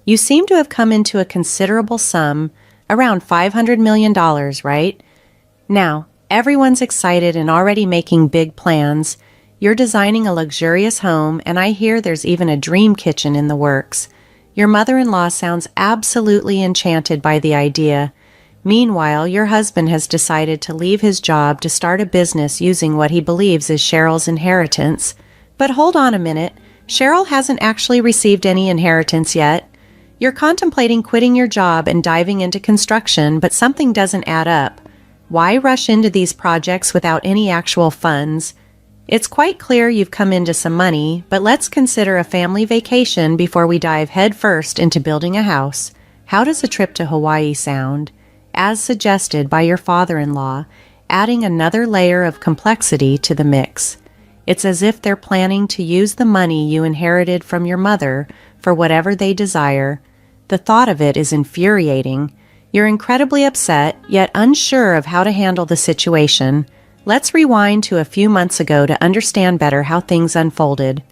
You seem to have come into a considerable sum, around $500 million, right? Now, everyone's excited and already making big plans. You're designing a luxurious home, and I hear there's even a dream kitchen in the works. Your mother-in-law sounds absolutely enchanted by the idea. Meanwhile, your husband has decided to leave his job to start a business using what he believes is Cheryl's inheritance. But hold on a minute. Cheryl hasn't actually received any inheritance yet. You're contemplating quitting your job and diving into construction, but something doesn't add up. Why rush into these projects without any actual funds? It's quite clear you've come into some money, but let's consider a family vacation before we dive headfirst into building a house. How does a trip to Hawaii sound? As suggested by your father-in-law, adding another layer of complexity to the mix. It's as if they're planning to use the money you inherited from your mother for whatever they desire. The thought of it is infuriating. You're incredibly upset, yet unsure of how to handle the situation. Let's rewind to a few months ago to understand better how things unfolded.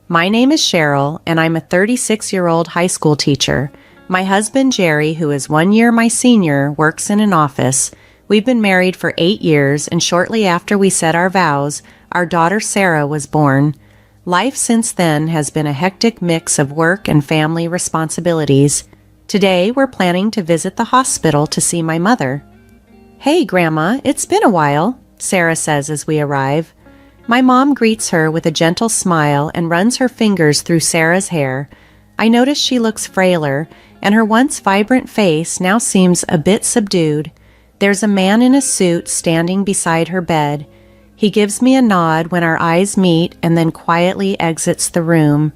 My name is Cheryl, and I'm a 36-year-old high school teacher. My husband, Jerry, who is 1 year my senior, works in an office. We've been married for 8 years, and shortly after we said our vows, our daughter Sarah was born. Life since then has been a hectic mix of work and family responsibilities. Today, we're planning to visit the hospital to see my mother. "Hey, Grandma, it's been a while," Sarah says as we arrive. My mom greets her with a gentle smile and runs her fingers through Sarah's hair. I notice she looks frailer, and her once vibrant face now seems a bit subdued. There's a man in a suit standing beside her bed. He gives me a nod when our eyes meet and then quietly exits the room.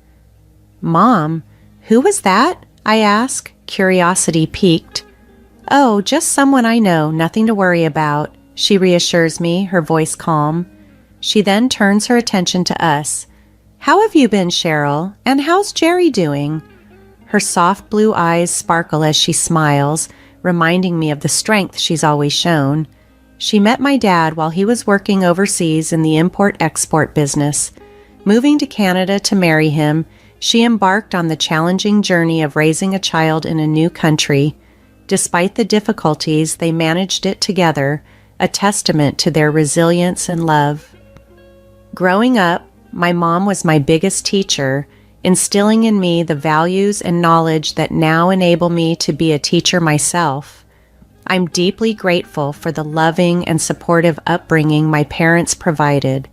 "Mom, who was that?" I ask, curiosity piqued. "Oh, just someone I know, nothing to worry about," she reassures me, her voice calm. She then turns her attention to us. "How have you been, Cheryl? And how's Jerry doing?" Her soft blue eyes sparkle as she smiles, reminding me of the strength she's always shown. She met my dad while he was working overseas in the import-export business. Moving to Canada to marry him, she embarked on the challenging journey of raising a child in a new country. Despite the difficulties, they managed it together, a testament to their resilience and love. Growing up, my mom was my biggest teacher, instilling in me the values and knowledge that now enable me to be a teacher myself. I'm deeply grateful for the loving and supportive upbringing my parents provided.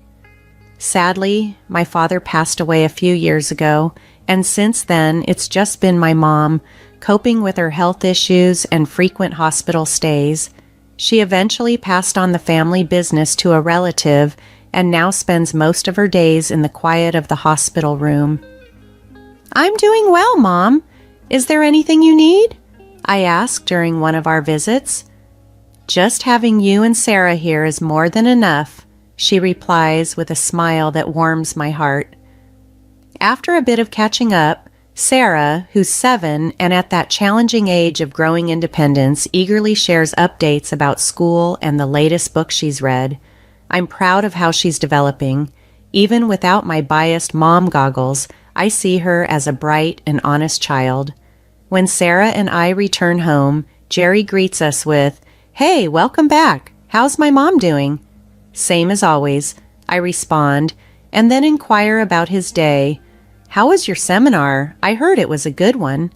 Sadly, my father passed away a few years ago, and since then it's just been my mom, coping with her health issues and frequent hospital stays. She eventually passed on the family business to a relative and now spends most of her days in the quiet of the hospital room. "I'm doing well, Mom. Is there anything you need?" I asked during one of our visits. "Just having you and Sarah here is more than enough," she replies with a smile that warms my heart. After a bit of catching up, Sarah, who's 7 and at that challenging age of growing independence, eagerly shares updates about school and the latest book she's read. I'm proud of how she's developing. Even without my biased mom goggles, I see her as a bright and honest child. When Sarah and I return home, Jerry greets us with, "Hey, welcome back. How's my mom doing?" "Same as always," I respond, and then inquire about his day. "How was your seminar? I heard it was a good one."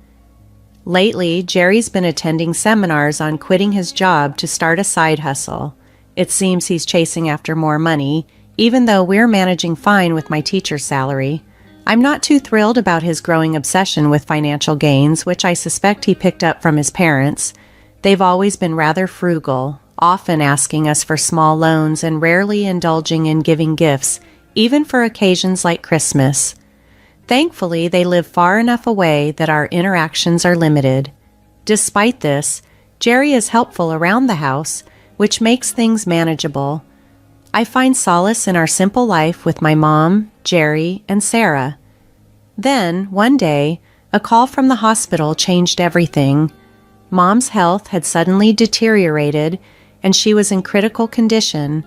Lately, Jerry's been attending seminars on quitting his job to start a side hustle. It seems he's chasing after more money, even though we're managing fine with my teacher's salary. I'm not too thrilled about his growing obsession with financial gains, which I suspect he picked up from his parents. They've always been rather frugal, often asking us for small loans and rarely indulging in giving gifts, even for occasions like Christmas. Thankfully, they live far enough away that our interactions are limited. Despite this, Jerry is helpful around the house, which makes things manageable. I find solace in our simple life with my mom, Jerry, and Sarah. Then, one day, a call from the hospital changed everything. Mom's health had suddenly deteriorated, and she was in critical condition.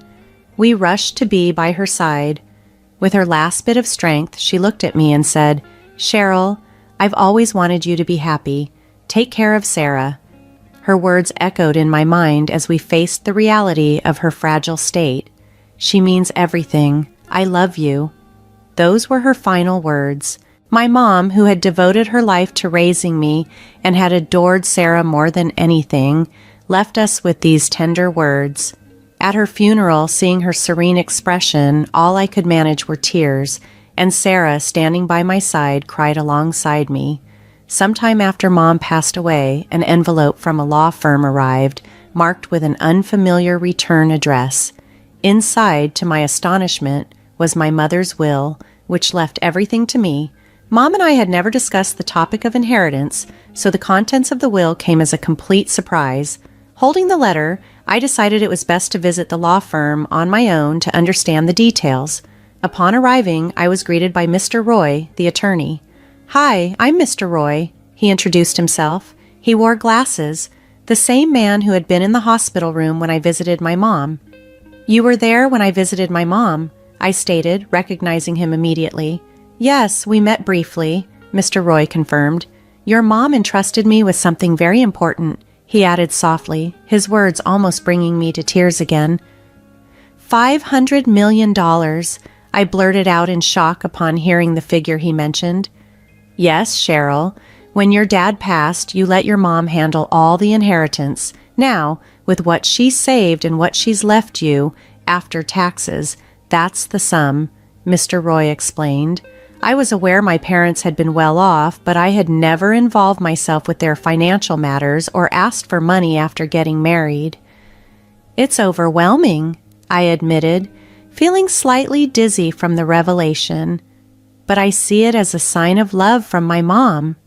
We rushed to be by her side. With her last bit of strength, she looked at me and said, "Cheryl, I've always wanted you to be happy. Take care of Sarah." Her words echoed in my mind as we faced the reality of her fragile state. "She means everything. I love you." Those were her final words. My mom, who had devoted her life to raising me and had adored Sarah more than anything, left us with these tender words. At her funeral, seeing her serene expression, all I could manage were tears, and Sarah, standing by my side, cried alongside me. Sometime after Mom passed away, an envelope from a law firm arrived, marked with an unfamiliar return address. Inside, to my astonishment, was my mother's will, which left everything to me. Mom and I had never discussed the topic of inheritance, so the contents of the will came as a complete surprise. Holding the letter, I decided it was best to visit the law firm on my own to understand the details. Upon arriving, I was greeted by Mr. Roy, the attorney. "Hi, I'm Mr. Roy," he introduced himself. He wore glasses, the same man who had been in the hospital room when I visited my mom. "You were there when I visited my mom," I stated, recognizing him immediately. "Yes, we met briefly," Mr. Roy confirmed. "Your mom entrusted me with something very important," he added softly, his words almost bringing me to tears again. $500 million, I blurted out in shock upon hearing the figure he mentioned. "Yes, Cheryl. When your dad passed, you let your mom handle all the inheritance. Now, with what she saved and what she's left you, after taxes, that's the sum," Mr. Roy explained. I was aware my parents had been well off, but I had never involved myself with their financial matters or asked for money after getting married. "It's overwhelming," I admitted, feeling slightly dizzy from the revelation. "But I see it as a sign of love from my mom."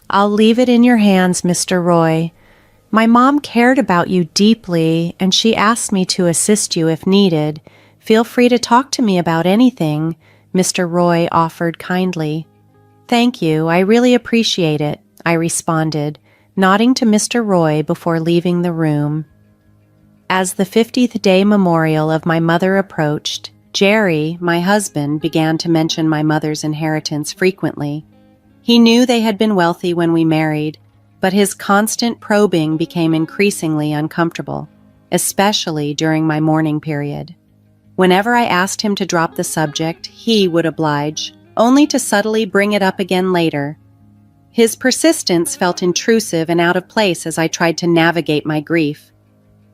"I'll leave it in your hands, Mr. Roy. My mom cared about you deeply, and she asked me to assist you if needed. Feel free to talk to me about anything," Mr. Roy offered kindly. "Thank you, I really appreciate it," I responded, nodding to Mr. Roy before leaving the room. As the 50th day memorial of my mother approached, Jerry, my husband, began to mention my mother's inheritance frequently. He knew they had been wealthy when we married, but his constant probing became increasingly uncomfortable, especially during my mourning period. Whenever I asked him to drop the subject, he would oblige, only to subtly bring it up again later. His persistence felt intrusive and out of place as I tried to navigate my grief.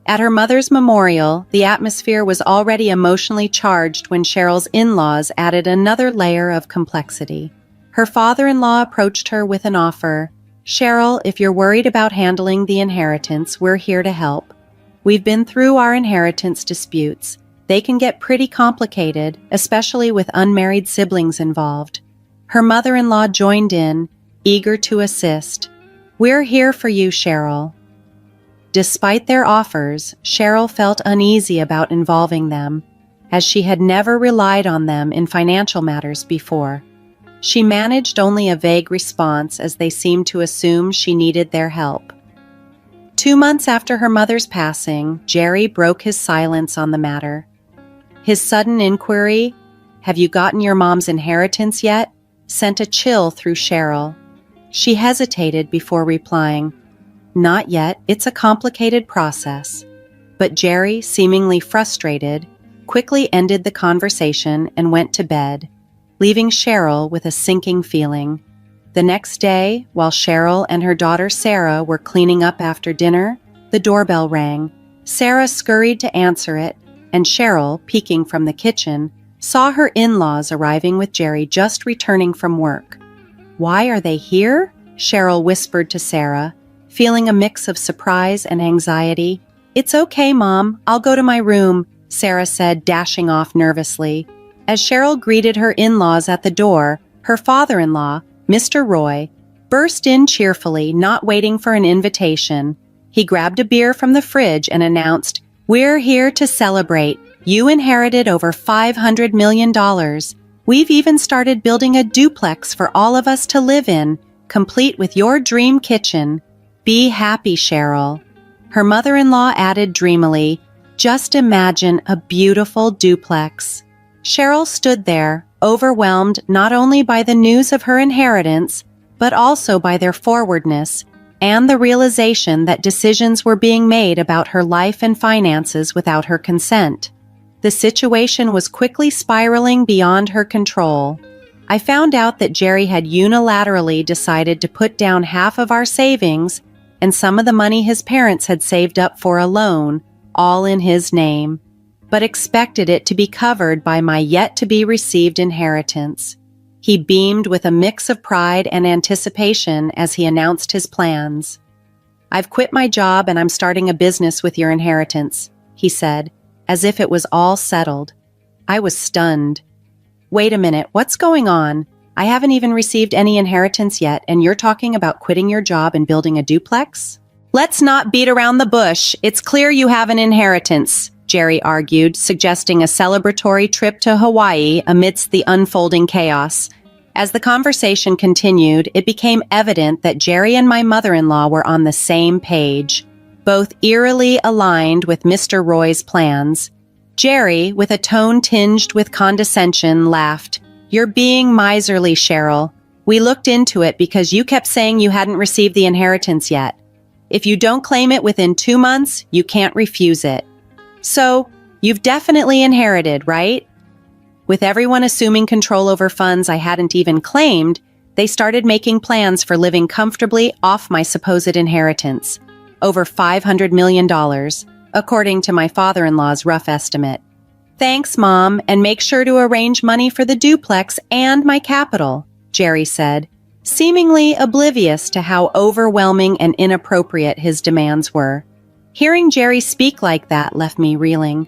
At her mother's memorial, the atmosphere was already emotionally charged when Cheryl's in-laws added another layer of complexity. Her father-in-law approached her with an offer. "Cheryl, if you're worried about handling the inheritance, we're here to help. We've been through our inheritance disputes. They can get pretty complicated, especially with unmarried siblings involved." Her mother-in-law joined in, eager to assist. "We're here for you, Cheryl." Despite their offers, Cheryl felt uneasy about involving them, as she had never relied on them in financial matters before. She managed only a vague response as they seemed to assume she needed their help. 2 months after her mother's passing, Jerry broke his silence on the matter. His sudden inquiry, "Have you gotten your mom's inheritance yet?" sent a chill through Cheryl. She hesitated before replying, "Not yet, it's a complicated process." But Jerry, seemingly frustrated, quickly ended the conversation and went to bed, leaving Cheryl with a sinking feeling. The next day, while Cheryl and her daughter Sarah were cleaning up after dinner, the doorbell rang. Sarah scurried to answer it, and Cheryl, peeking from the kitchen, saw her in-laws arriving with Jerry just returning from work. "Why are they here?" Cheryl whispered to Sarah, feeling a mix of surprise and anxiety. "It's okay, Mom. I'll go to my room," Sarah said, dashing off nervously. As Cheryl greeted her in-laws at the door, her father-in-law, Mr. Roy, burst in cheerfully, not waiting for an invitation. He grabbed a beer from the fridge and announced, "We're here to celebrate. You inherited over $500 million. We've even started building a duplex for all of us to live in, complete with your dream kitchen. Be happy, Cheryl." Her mother-in-law added dreamily, "Just imagine a beautiful duplex." Cheryl stood there, overwhelmed not only by the news of her inheritance, but also by their forwardness and the realization that decisions were being made about her life and finances without her consent. The situation was quickly spiraling beyond her control. I found out that Jerry had unilaterally decided to put down half of our savings and some of the money his parents had saved up for a loan, all in his name, but expected it to be covered by my yet-to-be-received inheritance. He beamed with a mix of pride and anticipation as he announced his plans. "I've quit my job and I'm starting a business with your inheritance," he said, as if it was all settled. I was stunned. "Wait a minute, what's going on? I haven't even received any inheritance yet, and you're talking about quitting your job and building a duplex?" "Let's not beat around the bush. It's clear you have an inheritance," Jerry argued, suggesting a celebratory trip to Hawaii amidst the unfolding chaos. As the conversation continued, it became evident that Jerry and my mother-in-law were on the same page, both eerily aligned with Mr. Roy's plans. Jerry, with a tone tinged with condescension, laughed. "You're being miserly, Cheryl. We looked into it because you kept saying you hadn't received the inheritance yet. If you don't claim it within 2 months, you can't refuse it. So, you've definitely inherited, right?" With everyone assuming control over funds I hadn't even claimed, they started making plans for living comfortably off my supposed inheritance. Over $500 million, according to my father-in-law's rough estimate. "Thanks, Mom, and make sure to arrange money for the duplex and my capital," Jerry said, seemingly oblivious to how overwhelming and inappropriate his demands were. Hearing Jerry speak like that left me reeling.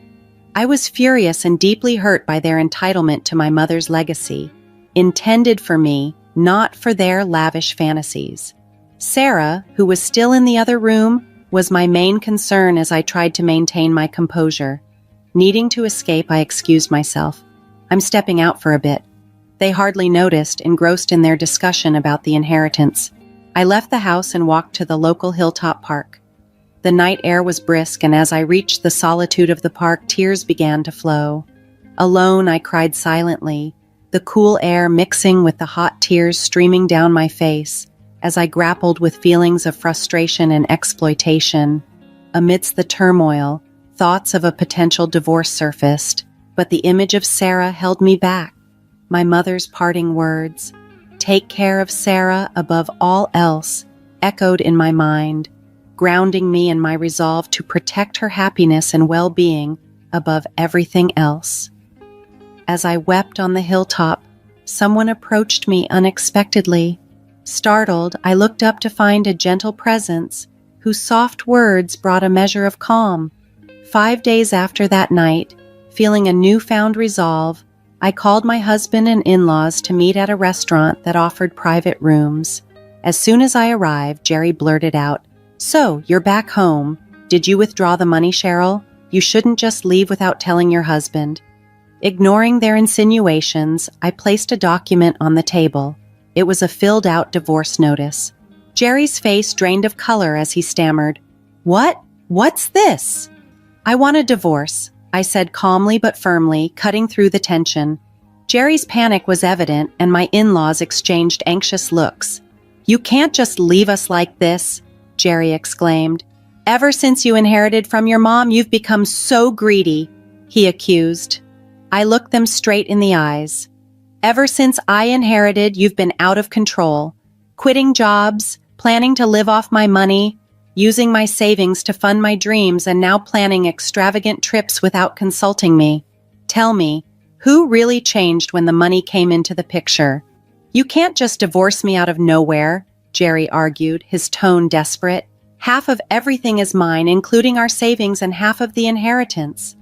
I was furious and deeply hurt by their entitlement to my mother's legacy, intended for me, not for their lavish fantasies. Sarah, who was still in the other room, was my main concern as I tried to maintain my composure. Needing to escape, I excused myself. "I'm stepping out for a bit." They hardly noticed, engrossed in their discussion about the inheritance. I left the house and walked to the local hilltop park. The night air was brisk, and as I reached the solitude of the park, tears began to flow. Alone, I cried silently, the cool air mixing with the hot tears streaming down my face as I grappled with feelings of frustration and exploitation. Amidst the turmoil, thoughts of a potential divorce surfaced, but the image of Sarah held me back. My mother's parting words, "Take care of Sarah above all else," echoed in my mind, grounding me in my resolve to protect her happiness and well-being above everything else. As I wept on the hilltop, someone approached me unexpectedly. Startled, I looked up to find a gentle presence whose soft words brought a measure of calm. 5 days after that night, feeling a newfound resolve, I called my husband and in-laws to meet at a restaurant that offered private rooms. As soon as I arrived, Jerry blurted out, "So, you're back home. Did you withdraw the money, Cheryl? You shouldn't just leave without telling your husband." Ignoring their insinuations, I placed a document on the table. It was a filled-out divorce notice. Jerry's face drained of color as he stammered, "What? What's this?" "I want a divorce," I said calmly but firmly, cutting through the tension. Jerry's panic was evident, and my in-laws exchanged anxious looks. "You can't just leave us like this," Jerry exclaimed. "Ever since you inherited from your mom, you've become so greedy," he accused. I looked them straight in the eyes. "Ever since I inherited, you've been out of control, quitting jobs, planning to live off my money, using my savings to fund my dreams, and now planning extravagant trips without consulting me. Tell me, who really changed when the money came into the picture?" "You can't just divorce me out of nowhere," Jerry argued, his tone desperate. "Half of everything is mine, including our savings and half of the inheritance."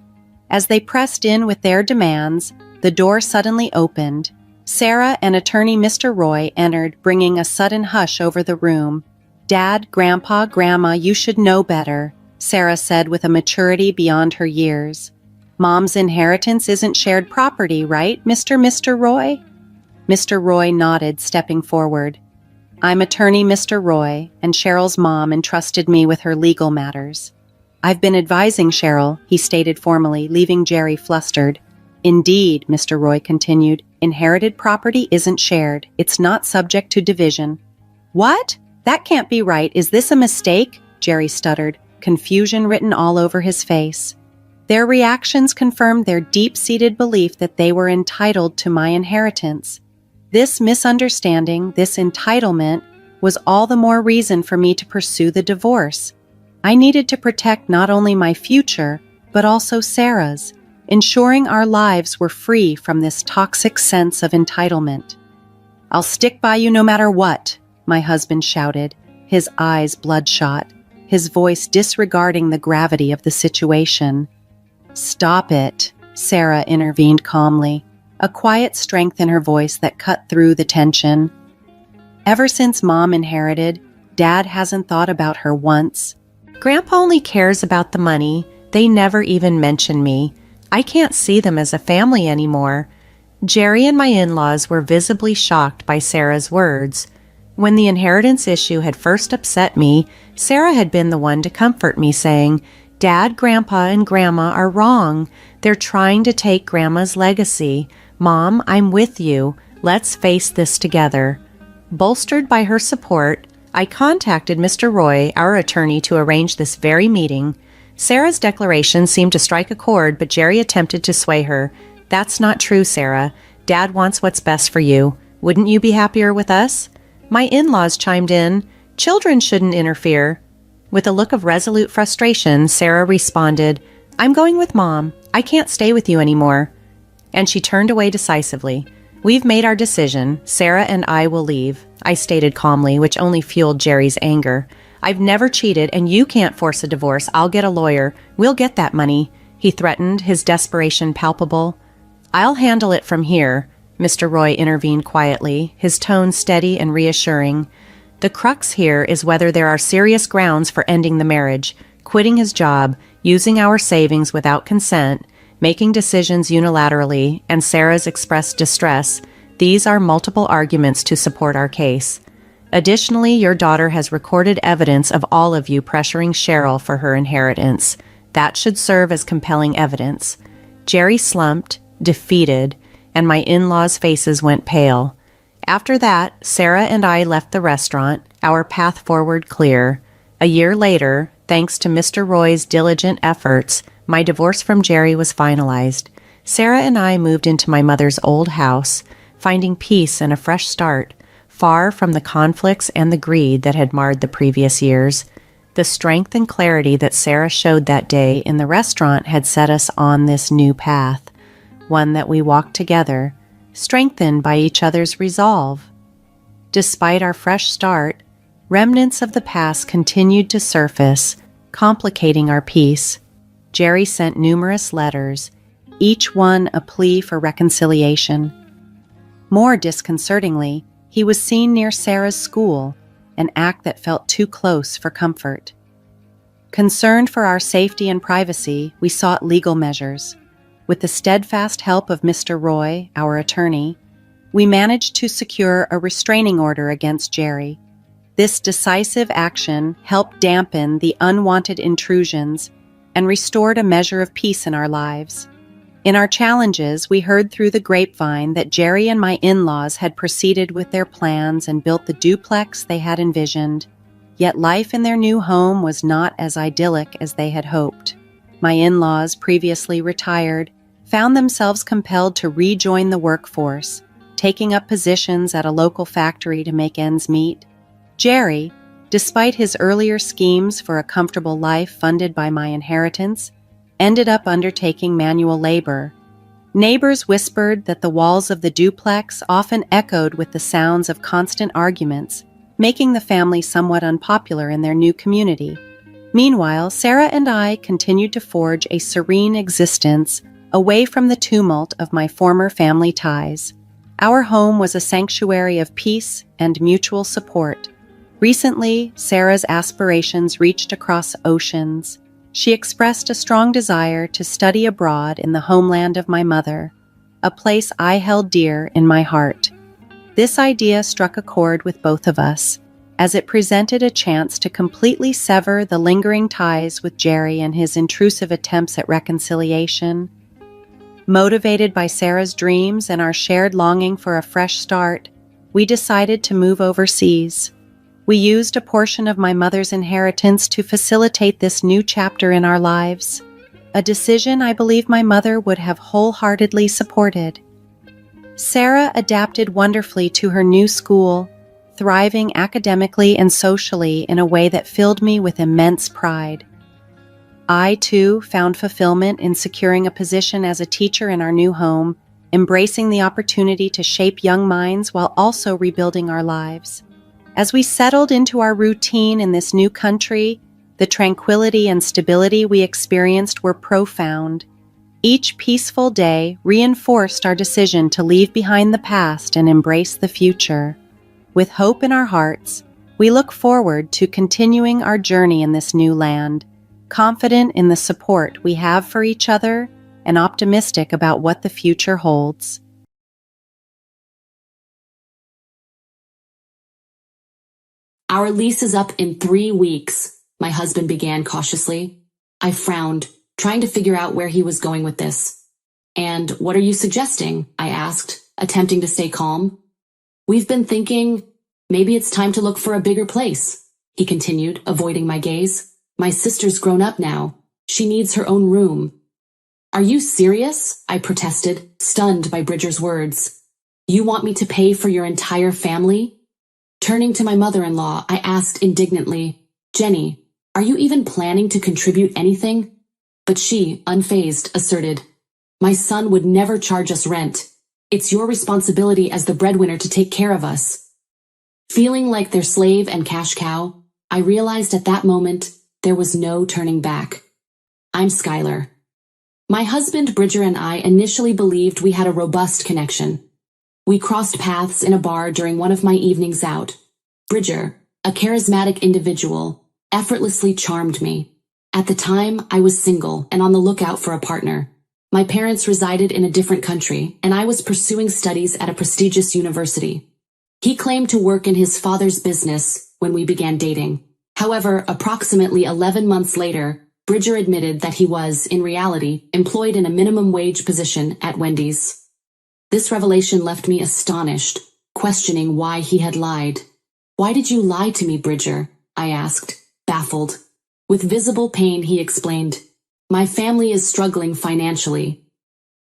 As they pressed in with their demands, the door suddenly opened. Sarah and attorney Mr. Roy entered, bringing a sudden hush over the room. "Dad, Grandpa, Grandma, you should know better," Sarah said with a maturity beyond her years. "Mom's inheritance isn't shared property, right, Mr. Roy?" Mr. Roy nodded, stepping forward. "I'm attorney Mr. Roy, and Cheryl's mom entrusted me with her legal matters." "I've been advising Cheryl," he stated formally, leaving Jerry flustered. "Indeed," Mr. Roy continued, "inherited property isn't shared. It's not subject to division. "What? That can't be right. Is this a mistake?" Jerry stuttered, confusion written all over his face. Their reactions confirmed their deep-seated belief that they were entitled to my inheritance. This misunderstanding, this entitlement, was all the more reason for me to pursue the divorce. I needed to protect not only my future, but also Sarah's, ensuring our lives were free from this toxic sense of entitlement. "I'll stick by you no matter what," my husband shouted, his eyes bloodshot, his voice disregarding the gravity of the situation. "Stop it," Sarah intervened calmly, a quiet strength in her voice that cut through the tension. "Ever since Mom inherited, Dad hasn't thought about her once. Grandpa only cares about the money. They never even mention me. I can't see them as a family anymore." Jerry and my in-laws were visibly shocked by Sarah's words. When the inheritance issue had first upset me, Sarah had been the one to comfort me, saying, "Dad, Grandpa, and Grandma are wrong. They're trying to take Grandma's legacy. Mom, I'm with you. Let's face this together." Bolstered by her support, I contacted Mr. Roy, our attorney, to arrange this very meeting. Sarah's declaration seemed to strike a chord, but Jerry attempted to sway her. "That's not true, Sarah. Dad wants what's best for you. Wouldn't you be happier with us?" My in-laws chimed in, "Children shouldn't interfere." With a look of resolute frustration, Sarah responded, "I'm going with Mom. I can't stay with you anymore." And she turned away decisively. "We've made our decision. Sarah and I will leave," I stated calmly, which only fueled Jerry's anger. "I've never cheated, and you can't force a divorce. I'll get a lawyer. We'll get that money," he threatened, his desperation palpable. "I'll handle it from here," Mr. Roy intervened quietly, his tone steady and reassuring. "The crux here is whether there are serious grounds for ending the marriage, quitting his job, using our savings without consent, making decisions unilaterally, and Sarah's expressed distress. These are multiple arguments to support our case. Additionally, your daughter has recorded evidence of all of you pressuring Cheryl for her inheritance. That should serve as compelling evidence." Jerry slumped, defeated, and my in-laws' faces went pale. After that, Sarah and I left the restaurant, our path forward clear. A year later, thanks to Mr. Roy's diligent efforts, my divorce from Jerry was finalized. Sarah and I moved into my mother's old house, finding peace and a fresh start, far from the conflicts and the greed that had marred the previous years. The strength and clarity that Sarah showed that day in the restaurant had set us on this new path, one that we walked together, strengthened by each other's resolve. Despite our fresh start, remnants of the past continued to surface, complicating our peace. Jerry sent numerous letters, each one a plea for reconciliation. More disconcertingly, he was seen near Sarah's school, an act that felt too close for comfort. Concerned for our safety and privacy, we sought legal measures. With the steadfast help of Mr. Roy, our attorney, we managed to secure a restraining order against Jerry. This decisive action helped dampen the unwanted intrusions and restored a measure of peace in our lives. In our challenges, we heard through the grapevine that Jerry and my in-laws had proceeded with their plans and built the duplex they had envisioned. Yet life in their new home was not as idyllic as they had hoped. My in-laws, previously retired, found themselves compelled to rejoin the workforce, taking up positions at a local factory to make ends meet. Jerry, despite his earlier schemes for a comfortable life funded by my inheritance, ended up undertaking manual labor. Neighbors whispered that the walls of the duplex often echoed with the sounds of constant arguments, making the family somewhat unpopular in their new community. Meanwhile, Sarah and I continued to forge a serene existence away from the tumult of my former family ties. Our home was a sanctuary of peace and mutual support. Recently, Sarah's aspirations reached across oceans. She expressed a strong desire to study abroad in the homeland of my mother, a place I held dear in my heart. This idea struck a chord with both of us, as it presented a chance to completely sever the lingering ties with Jerry and his intrusive attempts at reconciliation. Motivated by Sarah's dreams and our shared longing for a fresh start, we decided to move overseas. We used a portion of my mother's inheritance to facilitate this new chapter in our lives, a decision I believe my mother would have wholeheartedly supported. Sarah adapted wonderfully to her new school, thriving academically and socially in a way that filled me with immense pride. I, too, found fulfillment in securing a position as a teacher in our new home, embracing the opportunity to shape young minds while also rebuilding our lives. As we settled into our routine in this new country, the tranquility and stability we experienced were profound. Each peaceful day reinforced our decision to leave behind the past and embrace the future. With hope in our hearts, we look forward to continuing our journey in this new land, confident in the support we have for each other and optimistic about what the future holds. Our lease is up in 3 weeks, my husband began cautiously. I frowned, trying to figure out where he was going with this. And what are you suggesting? I asked, attempting to stay calm. We've been thinking, maybe it's time to look for a bigger place, he continued, avoiding my gaze. My sister's grown up now. She needs her own room. Are you serious? I protested, stunned by Bridger's words. You want me to pay for your entire family? Turning to my mother-in-law, I asked indignantly, Jenny, are you even planning to contribute anything? But she, unfazed, asserted, my son would never charge us rent. It's your responsibility as the breadwinner to take care of us. Feeling like their slave and cash cow, I realized at that moment there was no turning back. I'm Skylar. My husband Bridger and I initially believed we had a robust connection. We crossed paths in a bar during one of my evenings out. Bridger, a charismatic individual, effortlessly charmed me. At the time, I was single and on the lookout for a partner. My parents resided in a different country, and I was pursuing studies at a prestigious university. He claimed to work in his father's business when we began dating. However, approximately 11 months later, Bridger admitted that he was, in reality, employed in a minimum wage position at Wendy's. This revelation left me astonished, questioning why he had lied. Why did you lie to me, Bridger? I asked, baffled. With visible pain, he explained, my family is struggling financially.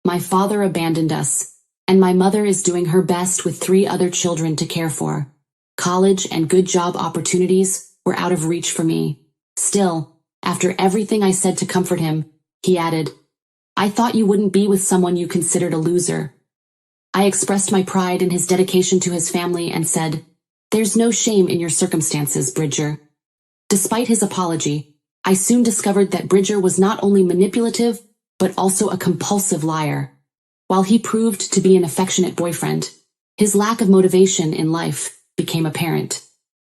My father abandoned us, and my mother is doing her best with 3 other children to care for. College and good job opportunities were out of reach for me. Still, after everything I said to comfort him, he added, I thought you wouldn't be with someone you considered a loser. I expressed my pride in his dedication to his family and said, there's no shame in your circumstances, Bridger. Despite his apology, I soon discovered that Bridger was not only manipulative, but also a compulsive liar. While he proved to be an affectionate boyfriend, his lack of motivation in life became apparent.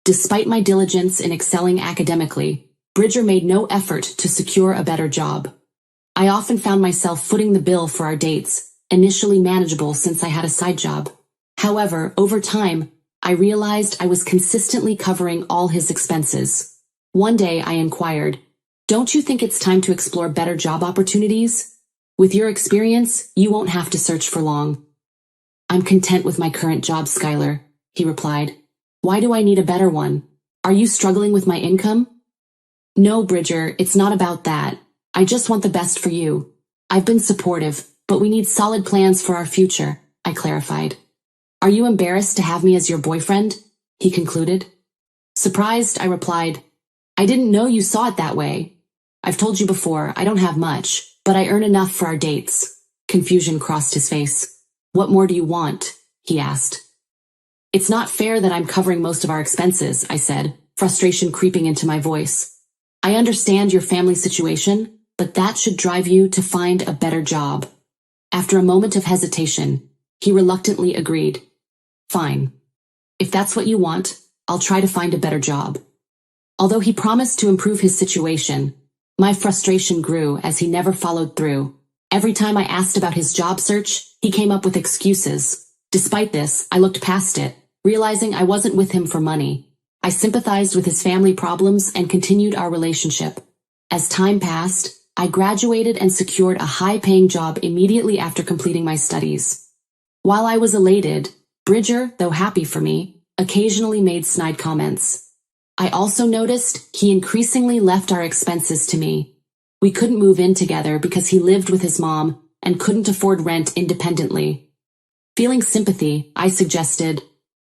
Despite my diligence in excelling academically, Bridger made no effort to secure a better job. I often found myself footing the bill for our dates, initially manageable since I had a side job. However, over time, I realized I was consistently covering all his expenses. One day I inquired, don't you think it's time to explore better job opportunities? With your experience, you won't have to search for long. I'm content with my current job, Skylar, he replied. Why do I need a better one? Are you struggling with my income? No, Bridger, it's not about that. I just want the best for you. I've been supportive, but we need solid plans for our future, I clarified. Are you embarrassed to have me as your boyfriend? He concluded. Surprised, I replied, I didn't know you saw it that way. I've told you before, I don't have much, but I earn enough for our dates. Confusion crossed his face. What more do you want? He asked. It's not fair that I'm covering most of our expenses, I said, frustration creeping into my voice. I understand your family situation, but that should drive you to find a better job. After a moment of hesitation, he reluctantly agreed. Fine. If that's what you want, I'll try to find a better job. Although he promised to improve his situation, my frustration grew as he never followed through. Every time I asked about his job search, he came up with excuses. Despite this, I looked past it, realizing I wasn't with him for money. I sympathized with his family problems and continued our relationship. As time passed, I graduated and secured a high-paying job immediately after completing my studies. While I was elated, Bridger, though happy for me, occasionally made snide comments. I also noticed he increasingly left our expenses to me. We couldn't move in together because he lived with his mom and couldn't afford rent independently. Feeling sympathy, I suggested,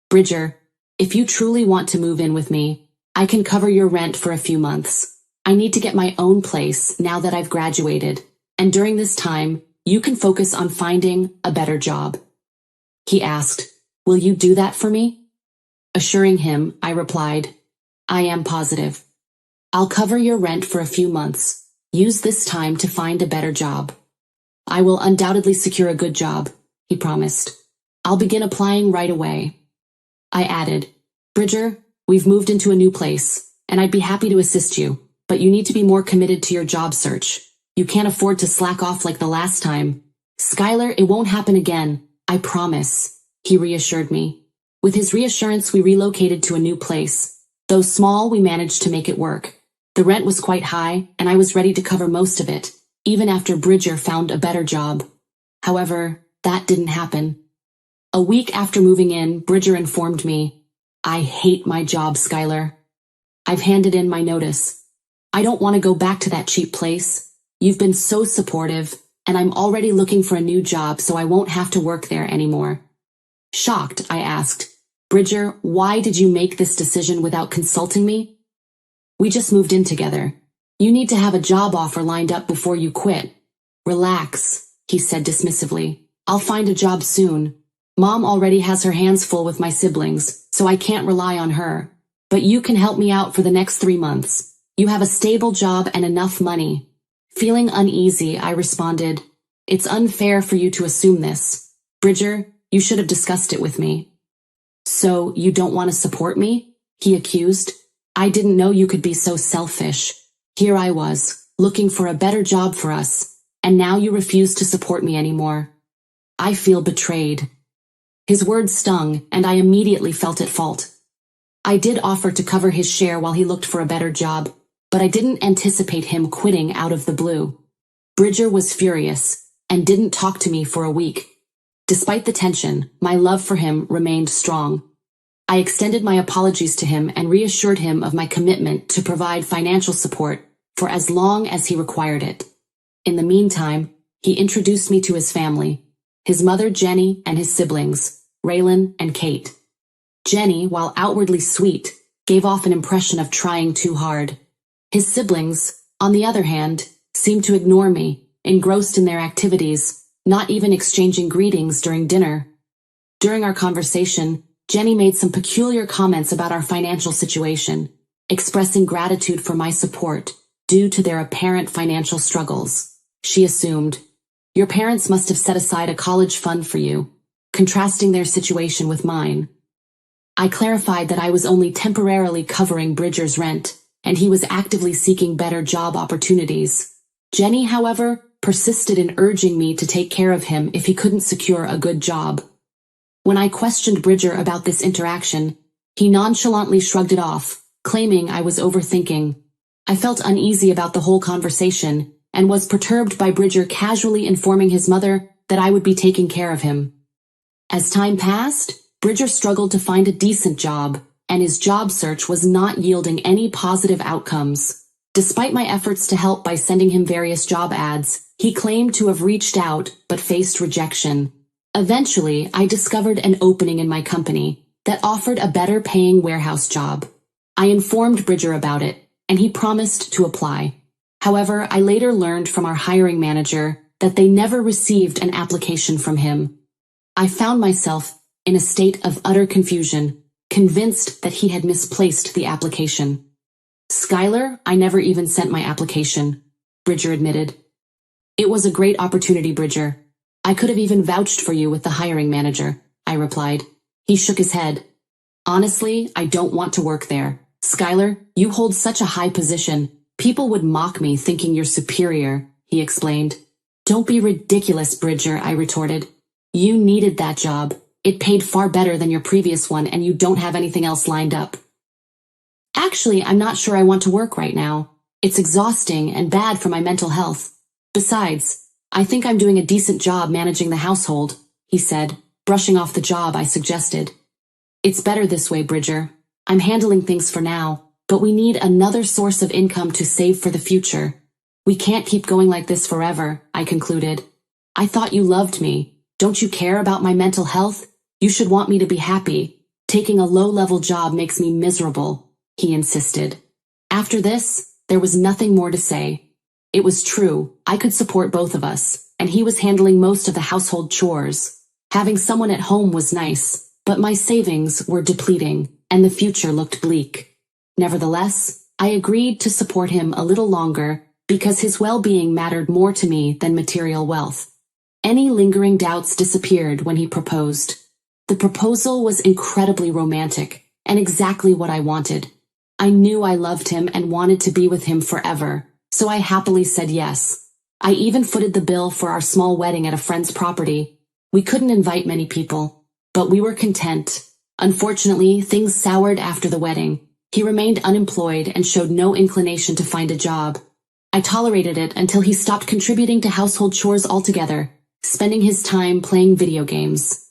"Bridger, if you truly want to move in with me, I can cover your rent for a few months. I need to get my own place now that I've graduated, and during this time, you can focus on finding a better job." He asked, "Will you do that for me?" Assuring him, I replied, "I am positive. I'll cover your rent for a few months. Use this time to find a better job." "I will undoubtedly secure a good job," he promised. "I'll begin applying right away." I added, "Bridger, we've moved into a new place, and I'd be happy to assist you, but you need to be more committed to your job search. You can't afford to slack off like the last time." "Skylar, it won't happen again. I promise," he reassured me. With his reassurance, we relocated to a new place. Though small, we managed to make it work. The rent was quite high, and I was ready to cover most of it, even after Bridger found a better job. However, that didn't happen. A week after moving in, Bridger informed me, "I hate my job, Skylar. I've handed in my notice. I don't want to go back to that cheap place. You've been so supportive, and I'm already looking for a new job so I won't have to work there anymore." Shocked, I asked, "Bridger, why did you make this decision without consulting me?" "We just moved in together. You need to have a job offer lined up before you quit." "Relax," he said dismissively. "I'll find a job soon. Mom already has her hands full with my siblings, so I can't rely on her. But you can help me out for the next 3 months. You have a stable job and enough money." Feeling uneasy, I responded, "It's unfair for you to assume this. Bridger, you should have discussed it with me." "So you don't want to support me?" he accused. "I didn't know you could be so selfish. Here I was, looking for a better job for us, and now you refuse to support me anymore. I feel betrayed." His words stung, and I immediately felt at fault. I did offer to cover his share while he looked for a better job, but I didn't anticipate him quitting out of the blue. Bridger was furious, and didn't talk to me for a week. Despite the tension, my love for him remained strong. I extended my apologies to him and reassured him of my commitment to provide financial support for as long as he required it. In the meantime, he introduced me to his family, his mother Jenny and his siblings, Raylan and Kate. Jenny, while outwardly sweet, gave off an impression of trying too hard. His siblings, on the other hand, seemed to ignore me, engrossed in their activities, not even exchanging greetings during dinner. During our conversation, Jenny made some peculiar comments about our financial situation, expressing gratitude for my support due to their apparent financial struggles. She assumed, "Your parents must have set aside a college fund for you," contrasting their situation with mine. I clarified that I was only temporarily covering Bridger's rent, and he was actively seeking better job opportunities. Jenny, however, persisted in urging me to take care of him if he couldn't secure a good job. When I questioned Bridger about this interaction, he nonchalantly shrugged it off, claiming I was overthinking. I felt uneasy about the whole conversation, and was perturbed by Bridger casually informing his mother that I would be taking care of him. As time passed, Bridger struggled to find a decent job, and his job search was not yielding any positive outcomes. Despite my efforts to help by sending him various job ads, he claimed to have reached out but faced rejection. Eventually, I discovered an opening in my company that offered a better-paying warehouse job. I informed Bridger about it, and he promised to apply. However, I later learned from our hiring manager that they never received an application from him. I found myself in a state of utter confusion, convinced that he had misplaced the application. "Skylar, I never even sent my application," Bridger admitted. "It was a great opportunity, Bridger. I could have even vouched for you with the hiring manager," I replied. He shook his head. "Honestly, I don't want to work there. Skylar, you hold such a high position. People would mock me thinking you're superior," he explained. "Don't be ridiculous, Bridger," I retorted. "You needed that job. It paid far better than your previous one, and you don't have anything else lined up." "Actually, I'm not sure I want to work right now. It's exhausting and bad for my mental health. Besides, I think I'm doing a decent job managing the household," he said, brushing off the job I suggested. "It's better this way, Bridger. I'm handling things for now. but we need another source of income to save for the future. We can't keep going like this forever, I concluded. I thought you loved me. Don't you care about my mental health? You should want me to be happy. Taking a low-level job makes me miserable, he insisted. After this, there was nothing more to say. It was true, I could support both of us, and he was handling most of the household chores. Having someone at home was nice, but my savings were depleting, and the future looked bleak. Nevertheless, I agreed to support him a little longer because his well-being mattered more to me than material wealth. Any lingering doubts disappeared when he proposed. The proposal was incredibly romantic, and exactly what I wanted. I knew I loved him and wanted to be with him forever, so I happily said yes. I even footed the bill for our small wedding at a friend's property. We couldn't invite many people, but we were content. Unfortunately, things soured after the wedding. He remained unemployed and showed no inclination to find a job. I tolerated it until he stopped contributing to household chores altogether, spending his time playing video games.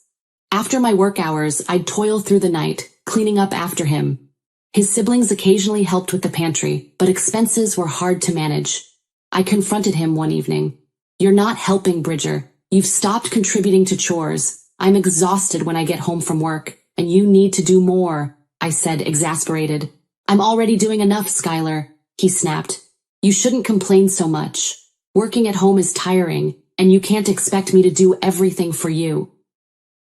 After my work hours, I'd toil through the night, cleaning up after him. His siblings occasionally helped with the pantry, but expenses were hard to manage. I confronted him one evening. You're not helping, Bridger. You've stopped contributing to chores. I'm exhausted when I get home from work, and you need to do more, I said, exasperated. I'm already doing enough, Skylar, he snapped. You shouldn't complain so much. Working at home is tiring, and you can't expect me to do everything for you.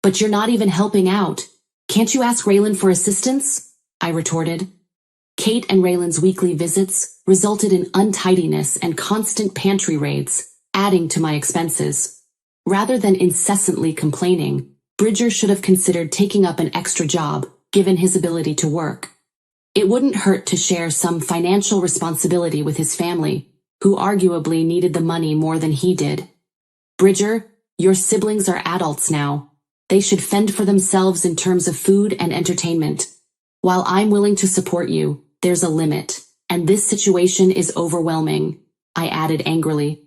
But you're not even helping out. Can't you ask Raylan for assistance? I retorted. Kate and Raylan's weekly visits resulted in untidiness and constant pantry raids, adding to my expenses. Rather than incessantly complaining, Bridger should have considered taking up an extra job, given his ability to work. It wouldn't hurt to share some financial responsibility with his family, who arguably needed the money more than he did. Bridger, your siblings are adults now. They should fend for themselves in terms of food and entertainment. While I'm willing to support you, there's a limit, and this situation is overwhelming, I added angrily.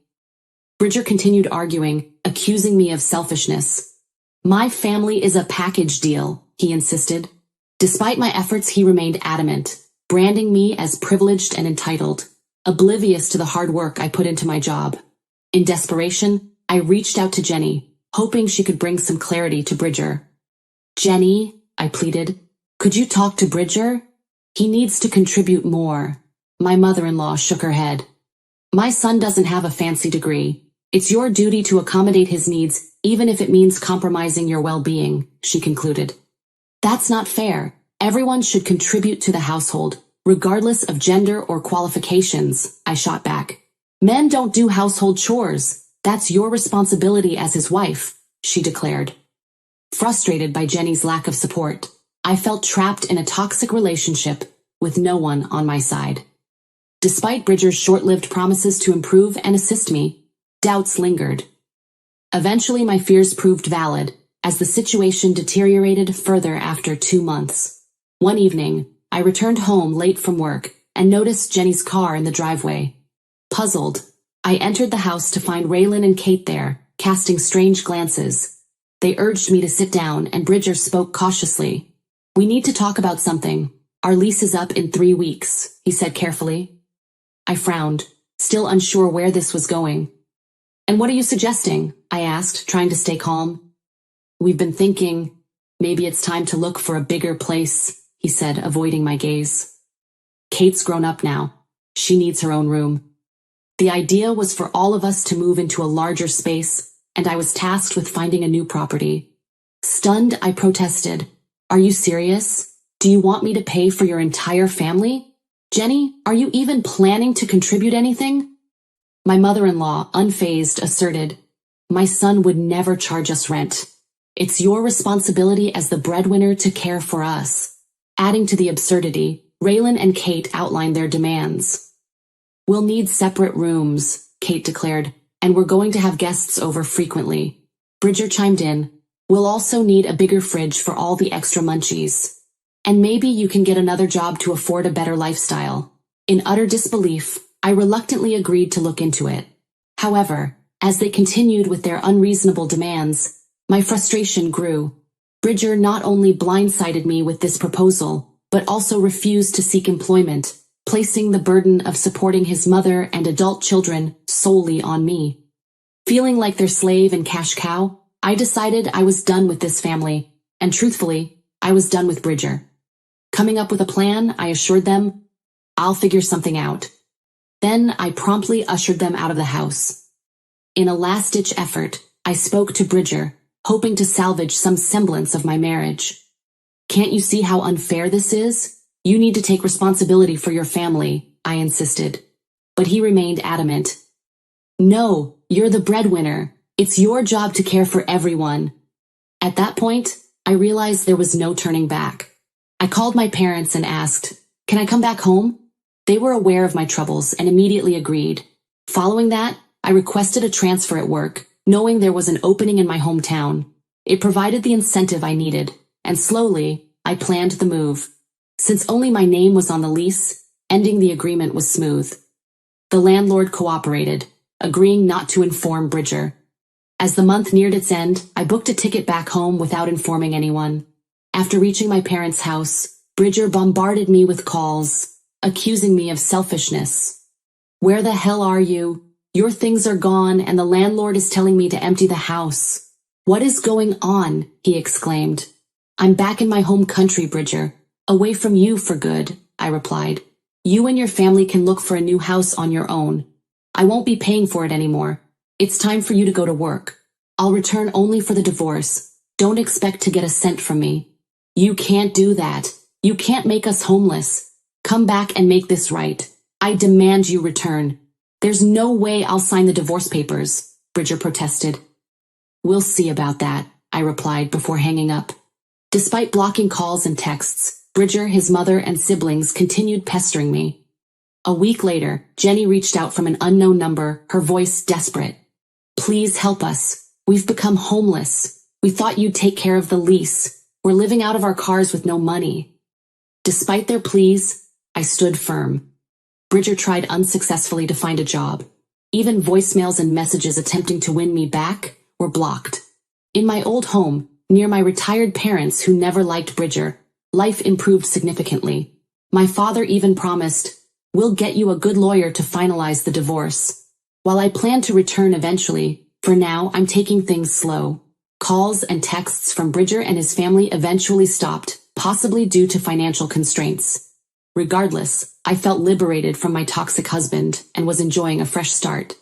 Bridger continued arguing, accusing me of selfishness. My family is a package deal, he insisted. Despite my efforts, he remained adamant, branding me as privileged and entitled, oblivious to the hard work I put into my job. In desperation, I reached out to Jenny, hoping she could bring some clarity to Bridger. Jenny, I pleaded, could you talk to Bridger? He needs to contribute more. My mother-in-law shook her head. My son doesn't have a fancy degree. It's your duty to accommodate his needs, even if it means compromising your well-being, she concluded. That's not fair. Everyone should contribute to the household, regardless of gender or qualifications, I shot back. Men don't do household chores. That's your responsibility as his wife, she declared. Frustrated by Jenny's lack of support, I felt trapped in a toxic relationship with no one on my side. Despite Bridger's short-lived promises to improve and assist me, doubts lingered. Eventually, my fears proved valid, as the situation deteriorated further after 2 months. One evening, I returned home late from work and noticed Jenny's car in the driveway. Puzzled, I entered the house to find Raylan and Kate there, casting strange glances. They urged me to sit down, and Bridger spoke cautiously. We need to talk about something. Our lease is up in 3 weeks, he said carefully. I frowned, still unsure where this was going. And what are you suggesting? I asked, trying to stay calm. We've been thinking, maybe it's time to look for a bigger place, he said, avoiding my gaze. Kate's grown up now. She needs her own room. The idea was for all of us to move into a larger space, and I was tasked with finding a new property. Stunned, I protested. Are you serious? Do you want me to pay for your entire family? Jenny, are you even planning to contribute anything? My mother-in-law, unfazed, asserted, my son would never charge us rent. It's your responsibility as the breadwinner to care for us. Adding to the absurdity, Raylan and Kate outlined their demands. We'll need separate rooms, Kate declared, and we're going to have guests over frequently. Bridger chimed in. We'll also need a bigger fridge for all the extra munchies. And maybe you can get another job to afford a better lifestyle. In utter disbelief, I reluctantly agreed to look into it. However, as they continued with their unreasonable demands, my frustration grew. Bridger not only blindsided me with this proposal, but also refused to seek employment, placing the burden of supporting his mother and adult children solely on me. Feeling like their slave and cash cow, I decided I was done with this family, and truthfully, I was done with Bridger. Coming up with a plan, I assured them, I'll figure something out. Then I promptly ushered them out of the house. In a last-ditch effort, I spoke to Bridger, hoping to salvage some semblance of my marriage. Can't you see how unfair this is? You need to take responsibility for your family, I insisted. But he remained adamant. No, you're the breadwinner. It's your job to care for everyone. At that point, I realized there was no turning back. I called my parents and asked, "Can I come back home?" They were aware of my troubles and immediately agreed. Following that, I requested a transfer at work, knowing there was an opening in my hometown. It provided the incentive I needed, and slowly, I planned the move. Since only my name was on the lease, ending the agreement was smooth. The landlord cooperated, agreeing not to inform Bridger. As the month neared its end, I booked a ticket back home without informing anyone. After reaching my parents' house, Bridger bombarded me with calls, accusing me of selfishness. "Where the hell are you? Your things are gone and the landlord is telling me to empty the house." "What is going on?" he exclaimed. "I'm back in my home country, Bridger. Away from you for good," I replied. "You and your family can look for a new house on your own. I won't be paying for it anymore. It's time for you to go to work. I'll return only for the divorce. Don't expect to get a cent from me." "You can't do that. You can't make us homeless. Come back and make this right. I demand you return." "There's no way I'll sign the divorce papers," Bridger protested. "We'll see about that," I replied before hanging up. Despite blocking calls and texts, Bridger, his mother, and siblings continued pestering me. A week later, Jenny reached out from an unknown number, her voice desperate. "Please help us. We've become homeless. We thought you'd take care of the lease. We're living out of our cars with no money." Despite their pleas, I stood firm. Bridger tried unsuccessfully to find a job. Even voicemails and messages attempting to win me back were blocked. In my old home, near my retired parents who never liked Bridger, life improved significantly. My father even promised, "We'll get you a good lawyer to finalize the divorce." While I plan to return eventually, for now I'm taking things slow. Calls and texts from Bridger and his family eventually stopped, possibly due to financial constraints. Regardless, I felt liberated from my toxic husband and was enjoying a fresh start.